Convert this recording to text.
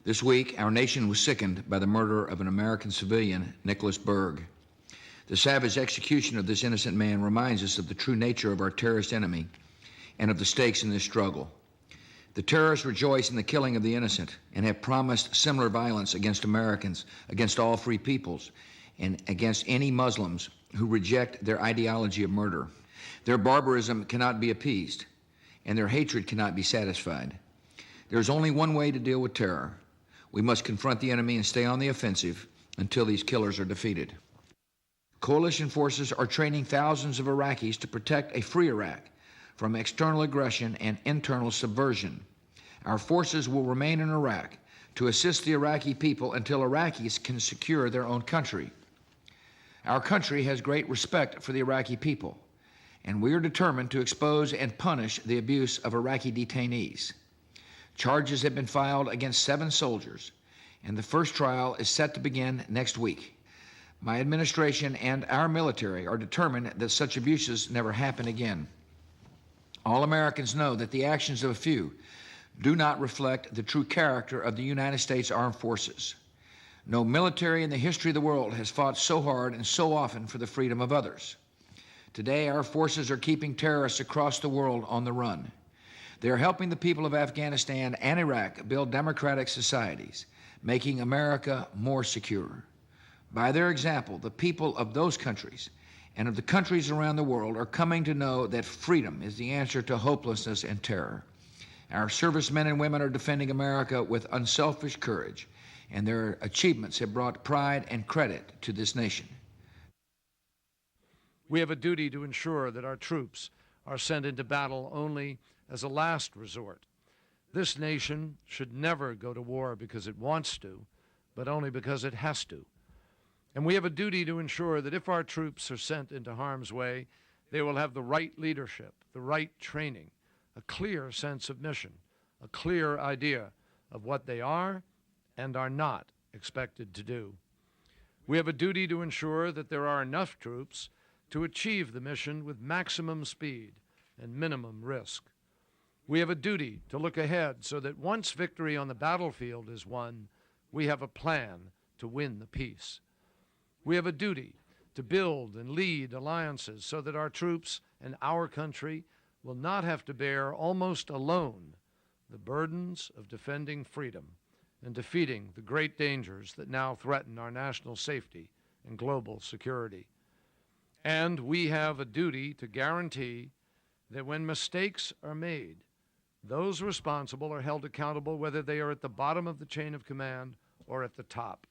This week, our nation was sickened by the murder of an American civilian, Nicholas Berg. The savage execution of this innocent man reminds us of the true nature of our terrorist enemy and of the stakes in this struggle. The terrorists rejoice in the killing of the innocent and have promised similar violence against Americans, against all free peoples, and against any Muslims who reject their ideology of murder. Their barbarism cannot be appeased, and their hatred cannot be satisfied. There's only one way to deal with terror. We must confront the enemy and stay on the offensive until these killers are defeated. Coalition forces are training thousands of Iraqis to protect a free Iraq from external aggression and internal subversion. Our forces will remain in Iraq to assist the Iraqi people until Iraqis can secure their own country. Our country has great respect for the Iraqi people, and we are determined to expose and punish the abuse of Iraqi detainees. Charges have been filed against 7 soldiers, and the first trial is set to begin next week. My administration and our military are determined that such abuses never happen again. All Americans know that the actions of a few do not reflect the true character of the United States Armed Forces. No military in the history of the world has fought so hard and so often for the freedom of others. Today, our forces are keeping terrorists across the world on the run. They are helping the people of Afghanistan and Iraq build democratic societies, making America more secure. By their example, the people of those countries and of the countries around the world are coming to know that freedom is the answer to hopelessness and terror. Our servicemen and women are defending America with unselfish courage, and their achievements have brought pride and credit to this nation. We have a duty to ensure that our troops are sent into battle only as a last resort. This nation should never go to war because it wants to, but only because it has to. And we have a duty to ensure that if our troops are sent into harm's way, they will have the right leadership, the right training, a clear sense of mission, a clear idea of what they are and are not expected to do. We have a duty to ensure that there are enough troops to achieve the mission with maximum speed and minimum risk. We have a duty to look ahead so that once victory on the battlefield is won, we have a plan to win the peace. We have a duty to build and lead alliances so that our troops and our country will not have to bear almost alone the burdens of defending freedom and defeating the great dangers that now threaten our national safety and global security. And we have a duty to guarantee that when mistakes are made, those responsible are held accountable, whether they are at the bottom of the chain of command or at the top.